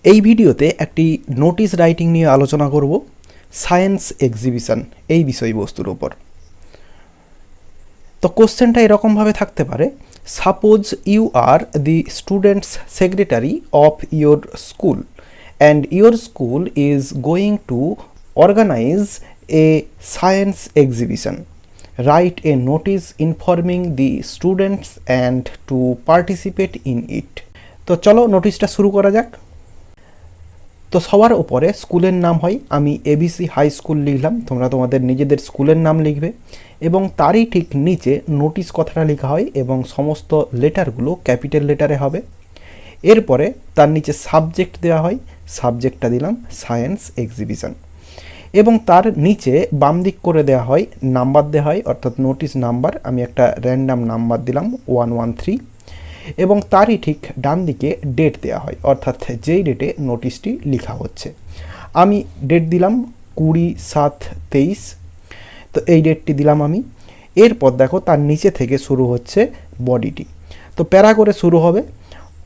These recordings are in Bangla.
এই ভিডিওতে একটি নোটিশ রাইটিং নিয়ে আলোচনা করব সায়েন্স এক্সিবিশন এই বিষয়বস্তুর ওপর। তো কোশ্চেনটা এরকমভাবে থাকতে পারে, suppose you are the students secretary of your school and your school is going to organize a science exhibition, write a notice informing the students and to participate in it. তো চলো নোটিশটা শুরু করা যাক। তো সবার উপরে স্কুলের নাম হয়, আমি এবিসি হাই স্কুল লিখলাম, তোমরা তোমাদের নিজেদের স্কুলের নাম লিখবে এবং তারই ঠিক নিচে নোটিশ কথাটা লেখা হয় এবং সমস্ত লেটারগুলো ক্যাপিটাল লেটারে হবে। এরপরে তার নিচে সাবজেক্ট দেওয়া হয়, সাবজেক্টটা দিলাম সায়েন্স এক্সিবিশন এবং তার নিচে বাম দিক করে দেওয়া হয় নাম্বার দেওয়া হয়, অর্থাৎ নোটিশ নাম্বার, আমি একটা র্যান্ডাম নাম্বার দিলাম 113 এবং তারই ঠিক ডান দিকে ডেট দেওয়া হয়, অর্থাৎ যেই ডেটে নোটিশটি লেখা হচ্ছে। আমি ডেট দিলাম 20/7/23, তো এই ডেটটি দিলাম আমি। এরপর দেখো তার নিচে থেকে শুরু হচ্ছে বডিটি, তো প্যারা করে শুরু হবে,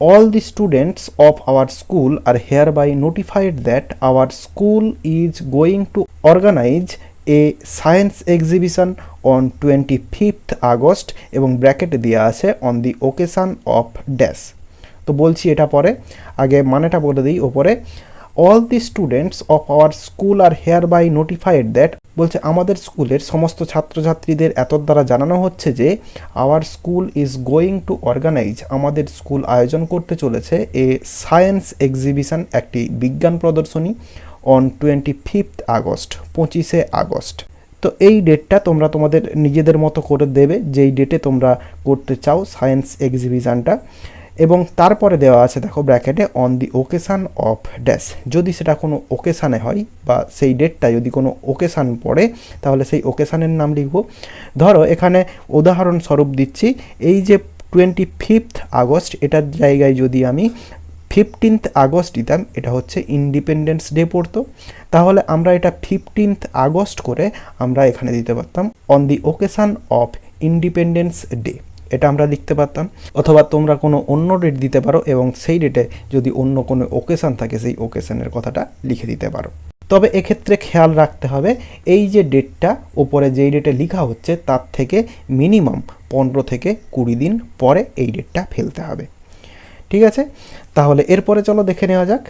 all the students of our school are hereby notified that our school is going to organize a science exhibition on 25th August এবং ব্র্যাকেটে দেওয়া আছে on the occasion of dash। তো বলছি এটা পরে, আগে মানেটা বলে দিই ওপরে। all the students of our school are hereby notified that, বলছে আমাদের স্কুলের সমস্ত ছাত্রছাত্রীদের এত দ্বারা জানানো হচ্ছে যে our school is going to organize, আমাদের স্কুল আয়োজন করতে চলেছে এ সায়েন্স এক্সিবিশন, একটি বিজ্ঞান প্রদর্শনী, অন 25th আগস্ট, 25শে আগস্ট। তো এই ডেটটা তোমরা তোমাদের নিজেদের মতো করে দেবে যেই ডেটে তোমরা করতে চাও সায়েন্স এক্সিবিশনটা, এবং তারপরে দেওয়া আছে দেখো ব্র্যাকেটে on the occasion of dash, যদি সেটা কোনো ওকেশানে হয় বা সেই ডেটটা যদি কোনো ওকেশান পড়ে তাহলে সেই ওকেশানের নাম লিখব। ধরো এখানে উদাহরণস্বরূপ দিচ্ছি, এই যে 25th আগস্ট, এটার জায়গায় যদি আমি 15th আগস্ট দিতাম, এটা হচ্ছে ইন্ডিপেন্ডেন্স ডে পড়তো, তাহলে আমরা এটা 15th আগস্ট করে আমরা এখানে দিতে পারতাম on the occasion of independence day, এটা আমরা লিখতে পারতাম। অথবা তোমরা কোনো অন্য ডেট দিতে পারো এবং সেই ডেটে যদি অন্য কোনো ওকেশান থাকে সেই ওকেশানের কথাটা লিখে দিতে পারো। তবে এক্ষেত্রে খেয়াল রাখতে হবে এই যে ডেটটা ওপরে যেই ডেটে লেখা হচ্ছে তার থেকে মিনিমাম 15 থেকে 20 দিন পরে এই ডেটটা ফেলতে হবে, ঠিক আছে? তাহলে এরপরে চলো দেখে নেওয়া যাক।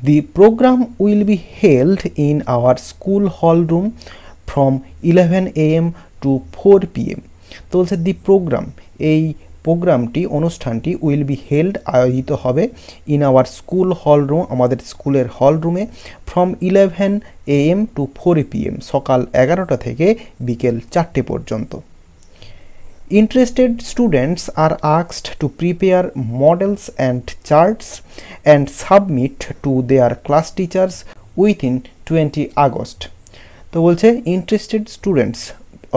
The program will be held in our school hall room from 11 AM to 4 PM। তো বলছে দি প্রোগ্রাম, এই প্রোগ্রামটি, অনুষ্ঠানটি উইল বি হেল্ড, আয়োজিত হবে, in our school hall room, আমাদের স্কুলের হল রুমে, ফ্রম 11 AM টু 4 PM, সকাল 11টা থেকে বিকেল 4টে পর্যন্ত। Interested students are asked to prepare models and charts and submit to their class teachers within 20 August। তো বলছে ইন্টারেস্টেড স্টুডেন্টস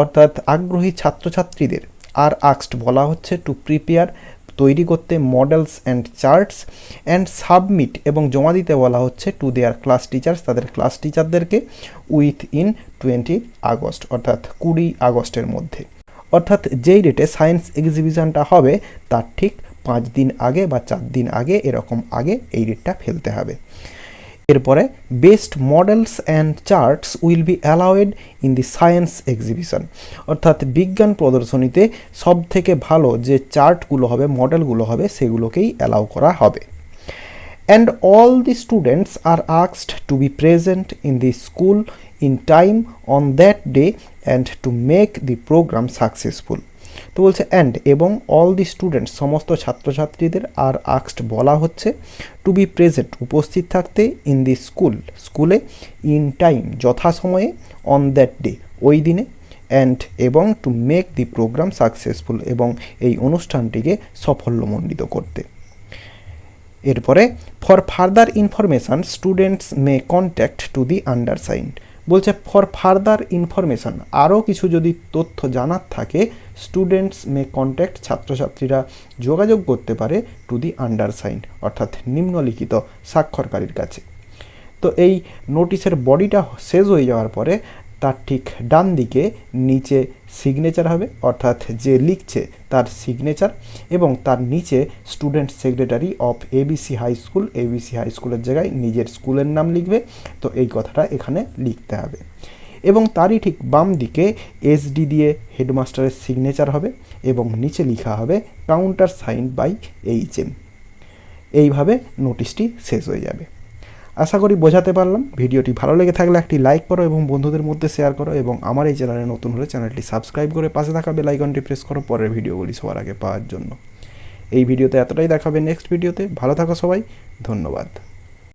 অর্থাৎ আগ্রহী ছাত্রছাত্রীদের, আর আক্সড বলা হচ্ছে টু প্রিপেয়ার, তৈরি করতে, models and charts and submit এবং জমা দিতে বলা হচ্ছে টু দেয়ার ক্লাস টিচার্স, তাদের ক্লাস টিচারদেরকে, উইথ ইন 20 আগস্ট অর্থাৎ 20 আগস্টের মধ্যে। অর্থাৎ যেই ডেটে সায়েন্স এক্সিবিশনটা হবে তার ঠিক 5 দিন আগে বা 4 দিন আগে, এরকম আগে এই ডেটটা ফেলতে হবে। এরপরে best models and charts will be allowed in the science exhibition, অর্থাৎ বিজ্ঞান প্রদর্শনীতে সব থেকে ভালো যে চার্টগুলো হবে, মডেলগুলো হবে, সেগুলোকেই অ্যালাউ করা হবে। And all the students are asked to be present in the school in time on that day and to make the programme successful. তো বলছে অ্যান্ড এবং অল দি স্টুডেন্টস, সমস্ত ছাত্রছাত্রীদের আর আস্কড বলা হচ্ছে টু বি প্রেজেন্ট, উপস্থিত থাকতে, ইন দি স্কুল, স্কুলে, ইন টাইম, যথাসময়ে, অন দ্যাট ডে, ওই দিনে, অ্যান্ড এবং to make the programme successful, এবং এই অনুষ্ঠানটিকে সাফল্যমণ্ডিত করতে। এরপরে for further information students may contact to the undersigned, বলছে ফর ফার্দার ইনফরমেশান, আরও কিছু যদি তথ্য জানার থাকে, স্টুডেন্টস মে কন্ট্যাক্ট, ছাত্রছাত্রীরা যোগাযোগ করতে পারে, টু দি আন্ডারসাইন্ড অর্থাৎ নিম্নলিখিত স্বাক্ষরকারীর কাছে। তো এই নোটিশের বডিটা শেষ হয়ে যাওয়ার পরে তার ঠিক ডান দিকে নিচে সিগনেচার হবে, অর্থাৎ যে লিখছে তার সিগনেচার, এবং তার নিচে student secretary of ABC high school, ABC high স্কুলের জায়গায় নিজের স্কুলের নাম লিখবে। তো এই কথাটা এখানে লিখতে হবে। এবং তারই ঠিক বাম দিকে এসডি দিয়ে হেডমাস্টারের সিগনেচার হবে এবং নিচে লেখা হবে কাউন্টার সাইন বাই HM। এইভাবে নোটিশটি শেষ হয়ে যাবে। আশা করি বোঝাতে পারলাম। ভিডিওটি ভালো লেগে থাকলে একটি লাইক করো এবং বন্ধুদের মধ্যে শেয়ার করো, এবং আমার এই চ্যানেলে নতুন হলে চ্যানেলটি সাবস্ক্রাইব করে পাশে থাকা বেল আইকনটি প্রেস করো পরের ভিডিওগুলি সবার আগে পাওয়ার জন্য। এই ভিডিওতে এতটাই, দেখাবে নেক্সট ভিডিওতে। ভালো থাকো সবাই, ধন্যবাদ।